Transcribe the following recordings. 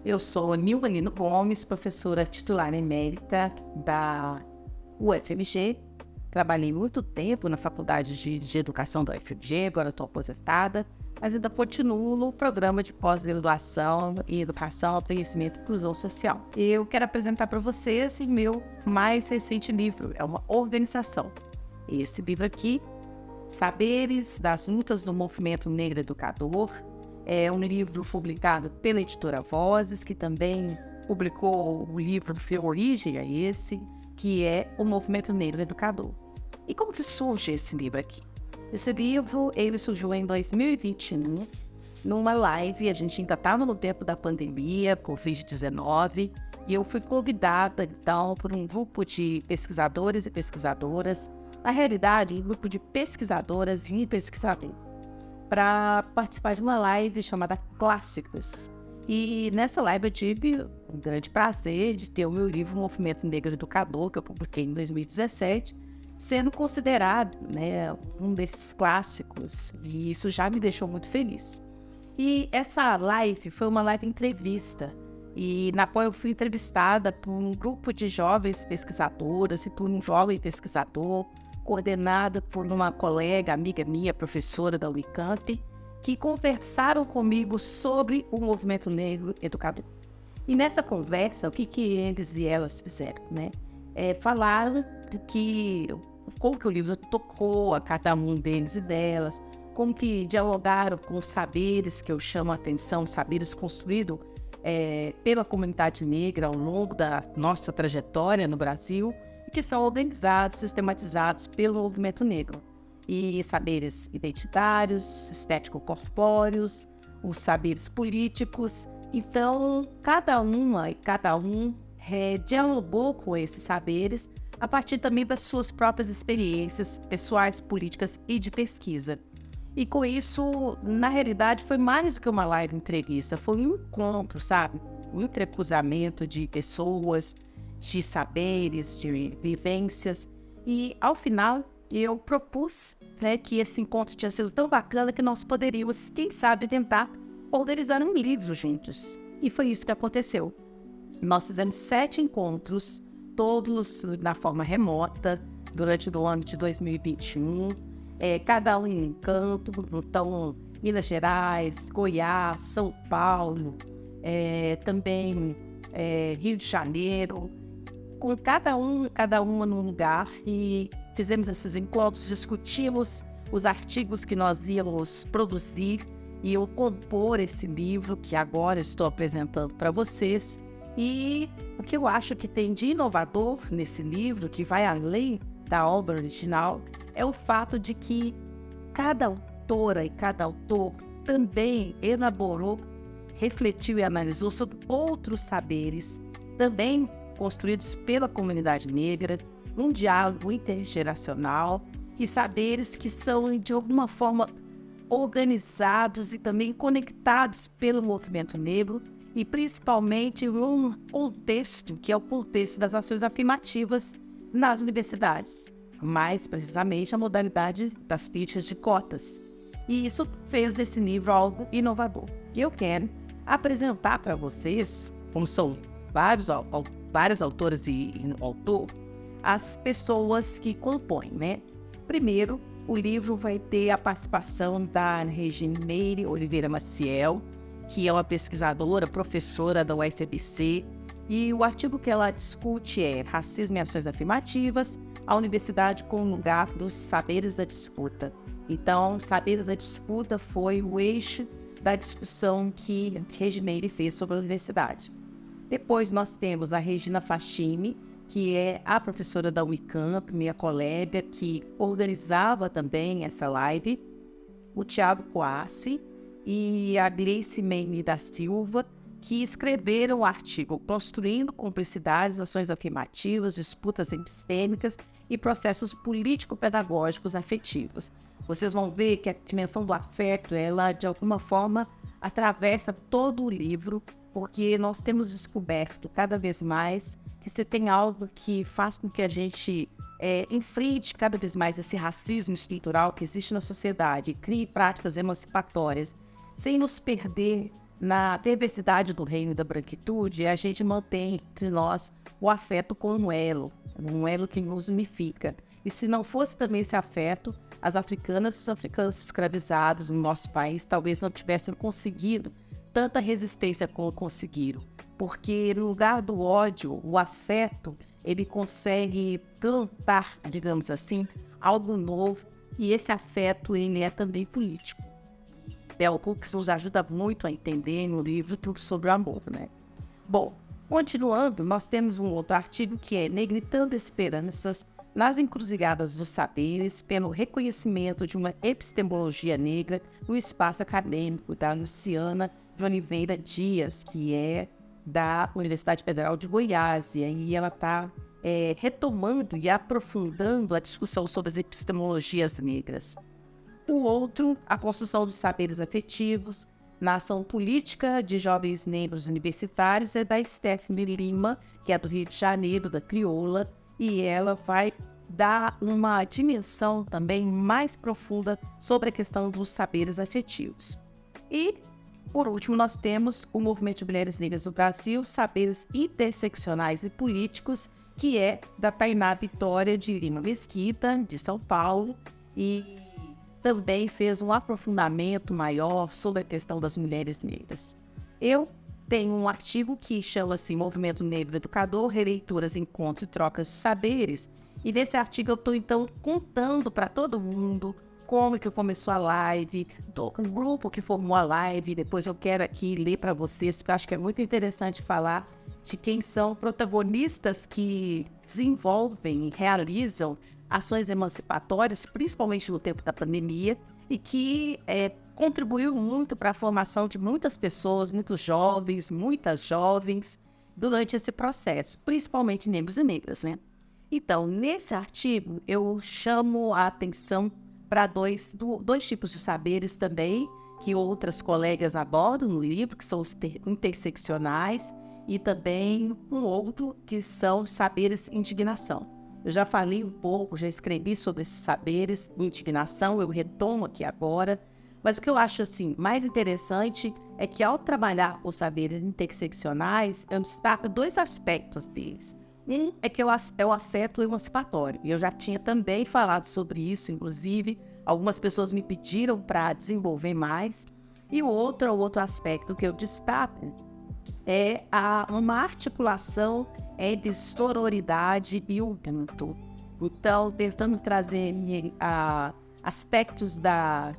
Eu sou Nilva Lino Gomes, professora titular emérita da UFMG. Trabalhei muito tempo na Faculdade de Educação da UFMG, agora estou aposentada, mas ainda continuo no programa de pós-graduação em Educação, Conhecimento e Inclusão Social. Eu quero apresentar para vocês o meu mais recente livro, é uma organização. Esse livro aqui, Saberes das Lutas do Movimento Negro Educador, é um livro publicado pela editora Vozes, que também publicou o livro que deu origem a esse, que é o Movimento Negro Educador. E como que surge esse livro aqui? Esse livro, ele surgiu em 2021, numa live. A gente ainda estava no tempo da pandemia, Covid-19, e eu fui convidada, então, por um grupo de pesquisadores e pesquisadoras, na realidade, um grupo de pesquisadoras e pesquisadores, para participar de uma live chamada Clássicos. E nessa live eu tive um grande prazer de ter o meu livro Movimento Negro Educador, que eu publiquei em 2017, sendo considerado, um desses clássicos, e isso já me deixou muito feliz. E essa live foi uma live entrevista, e na qual eu fui entrevistada por um grupo de jovens pesquisadoras e por um jovem pesquisador, coordenada por uma colega, amiga minha, professora da Unicamp, que conversaram comigo sobre o movimento negro educador. E nessa conversa, o que eles e elas fizeram? Falaram como que o livro tocou a cada um deles e delas, como que dialogaram com os saberes que eu chamo a atenção, saberes construídos pela comunidade negra ao longo da nossa trajetória no Brasil, que são organizados, sistematizados pelo movimento negro. E saberes identitários, estético-corpóreos, os saberes políticos. Então, cada uma e cada um dialogou com esses saberes a partir também das suas próprias experiências pessoais, políticas e de pesquisa. E com isso, na realidade, foi mais do que uma live entrevista, foi um encontro, sabe? Um entrecruzamento de pessoas, de saberes, de vivências. E, ao final, eu propus que esse encontro tinha sido tão bacana que nós poderíamos, quem sabe, tentar organizar um livro juntos. E foi isso que aconteceu. Nós fizemos 7 encontros, todos na forma remota, durante o ano de 2021. Cada um em um canto, então, Minas Gerais, Goiás, São Paulo, também Rio de Janeiro, com cada uma num lugar, e fizemos esses encontros, discutimos os artigos que nós íamos produzir e eu compor esse livro que agora estou apresentando para vocês. E o que eu acho que tem de inovador nesse livro, que vai além da obra original, é o fato de que cada autora e cada autor também elaborou, refletiu e analisou sobre outros saberes, também construídos pela comunidade negra, um diálogo intergeracional, e saberes que são, de alguma forma, organizados e também conectados pelo movimento negro, e principalmente um contexto, que é o contexto das ações afirmativas nas universidades, mais precisamente a modalidade das políticas de cotas. E isso fez desse livro algo inovador. E eu quero apresentar para vocês, como são várias autoras e autor, as pessoas que compõem, Primeiro, o livro vai ter a participação da Regineire Oliveira Maciel, que é uma pesquisadora, professora da UFMC, e o artigo que ela discute é Racismo e Ações Afirmativas, a Universidade como Lugar dos Saberes da Disputa. Então, Saberes da Disputa foi o eixo da discussão que Regineire fez sobre a universidade. Depois nós temos a Regina Fachini, que é a professora da Unicamp, minha colega, que organizava também essa live, o Tiago Coassi e a Gleice Meini da Silva, que escreveram o artigo Construindo Cumplicidades, Ações Afirmativas, Disputas Epistêmicas e Processos Político-Pedagógicos Afetivos. Vocês vão ver que a dimensão do afeto, ela de alguma forma atravessa todo o livro, porque nós temos descoberto cada vez mais que se tem algo que faz com que a gente enfrente cada vez mais esse racismo estrutural que existe na sociedade, crie práticas emancipatórias, sem nos perder na perversidade do reino e da branquitude, a gente mantém entre nós o afeto como um elo que nos unifica. E se não fosse também esse afeto, as africanas e os africanos escravizados no nosso país talvez não tivessem conseguido tanta resistência como conseguiram. Porque no lugar do ódio, o afeto, ele consegue plantar, digamos assim, algo novo. E esse afeto, ele é também político. Bell Hooks nos ajuda muito a entender no livro tudo sobre o amor, né? Bom, continuando, nós temos um outro artigo que é Negritando Esperanças nas Encruzilhadas dos Saberes pelo reconhecimento de uma epistemologia negra no espaço acadêmico, da Luciana de Oliveira Dias, que é da Universidade Federal de Goiás, e ela está retomando e aprofundando a discussão sobre as epistemologias negras. O outro, a construção dos saberes afetivos na ação política de jovens negros universitários, é da Stephanie Lima, que é do Rio de Janeiro, da Crioula, e ela vai dar uma dimensão também mais profunda sobre a questão dos saberes afetivos. E, por último, nós temos o Movimento de Mulheres Negras do Brasil, Saberes Interseccionais e Políticos, que é da Tainá Vitória de Lima Mesquita, de São Paulo, e também fez um aprofundamento maior sobre a questão das mulheres negras. Eu tenho um artigo que chama-se Movimento Negro Educador, Releituras, Encontros e Trocas de Saberes, e nesse artigo eu estou, então, contando para todo mundo como que começou a live, um grupo que formou a live. Depois eu quero aqui ler para vocês, porque eu acho que é muito interessante falar de quem são protagonistas que desenvolvem e realizam ações emancipatórias, principalmente no tempo da pandemia, e que contribuiu muito para a formação de muitas pessoas, muitas jovens, durante esse processo, principalmente negros e negras, né? Então, nesse artigo, eu chamo a atenção para dois tipos de saberes também, que outras colegas abordam no livro, que são os interseccionais, e também um outro que são saberes indignação. Eu já falei um pouco, já escrevi sobre esses saberes indignação, eu retomo aqui agora, mas o que eu acho assim, mais interessante é que ao trabalhar os saberes interseccionais, eu destaco dois aspectos deles. Um é que é o afeto emancipatório, e eu já tinha também falado sobre isso, inclusive, algumas pessoas me pediram para desenvolver mais. E o outro aspecto que eu destaco é uma articulação entre sororidade e Ubuntu. Então, tentando trazer aspectos da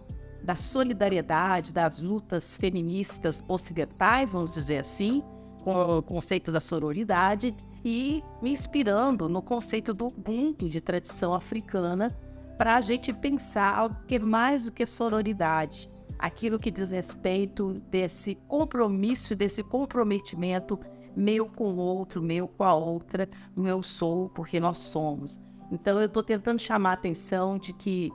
solidariedade, das lutas feministas ocidentais, vamos dizer assim, com o conceito da sororidade, e me inspirando no conceito do Ubuntu, de tradição africana, para a gente pensar algo que é mais do que sororidade, aquilo que diz respeito desse compromisso, desse comprometimento meu com o outro, meu com a outra, no eu sou, porque nós somos. Então eu estou tentando chamar a atenção de que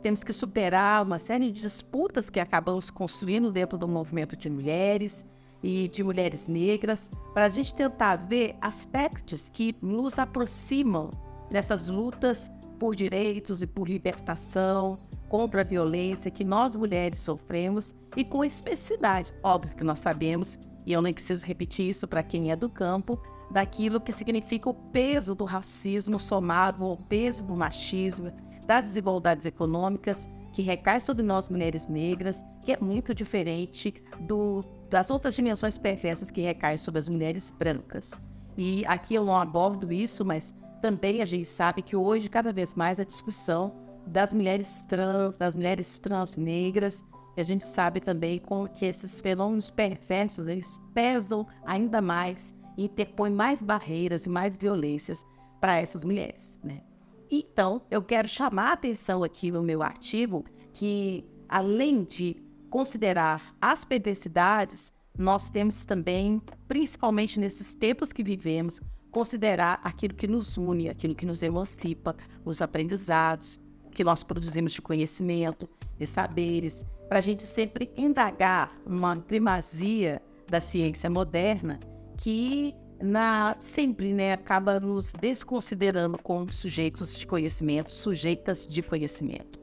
temos que superar uma série de disputas que acabamos construindo dentro do movimento de mulheres e de mulheres negras, para a gente tentar ver aspectos que nos aproximam nessas lutas por direitos e por libertação, contra a violência que nós mulheres sofremos, e com especificidade, óbvio que nós sabemos, e eu nem preciso repetir isso para quem é do campo, daquilo que significa o peso do racismo somado ao peso do machismo, das desigualdades econômicas que recai sobre nós mulheres negras, que é muito diferente das outras dimensões perversas que recaem sobre as mulheres brancas. E aqui eu não abordo isso, mas também a gente sabe que hoje, cada vez mais, a discussão das mulheres trans negras, e a gente sabe também como que esses fenômenos perversos, eles pesam ainda mais e interpõem mais barreiras e mais violências para essas mulheres, né? Então, eu quero chamar a atenção aqui no meu artigo que, além de considerar as perversidades, nós temos também, principalmente nesses tempos que vivemos, considerar aquilo que nos une, aquilo que nos emancipa, os aprendizados que nós produzimos de conhecimento, de saberes, para a gente sempre indagar uma primazia da ciência moderna que sempre acaba nos desconsiderando como sujeitos de conhecimento, sujeitas de conhecimento.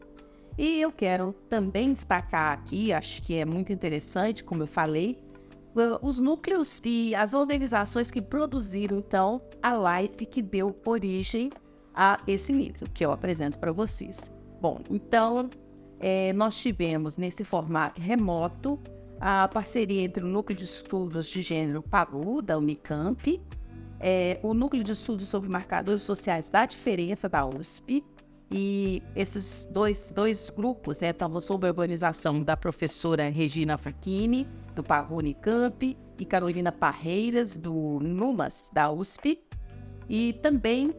E eu quero também destacar aqui, acho que é muito interessante, como eu falei, os núcleos e as organizações que produziram, então, a live que deu origem a esse livro que eu apresento para vocês. Bom, então, nós tivemos nesse formato remoto a parceria entre o Núcleo de Estudos de Gênero PAGU, da Unicamp, o Núcleo de Estudos sobre Marcadores Sociais da Diferença, da USP, e esses dois grupos estavam sob a organização da professora Regina Facchini, do PAGU Unicamp, e Carolina Parreiras, do NUMAS, da USP. E também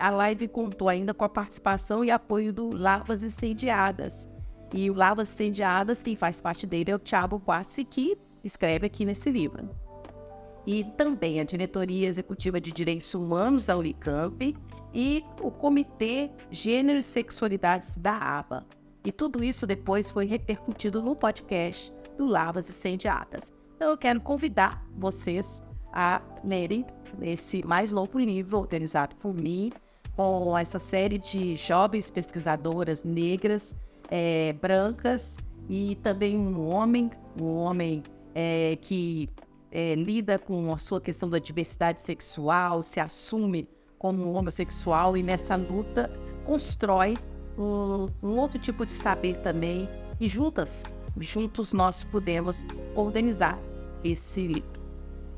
a live contou ainda com a participação e apoio do Lavas Incendiadas. E o Lavas Incendiadas, quem faz parte dele é o Thiago Quassi, que escreve aqui nesse livro. E também a Diretoria Executiva de Direitos Humanos da Unicamp e o Comitê Gênero e Sexualidades da ABA. E tudo isso depois foi repercutido no podcast do Lavas Incendiadas. Então eu quero convidar vocês a lerem esse mais novo livro organizado por mim, com essa série de jovens pesquisadoras negras, brancas, e também um homem que lida com a sua questão da diversidade sexual, se assume como homossexual e nessa luta constrói um outro tipo de saber também, e juntos nós podemos organizar esse livro.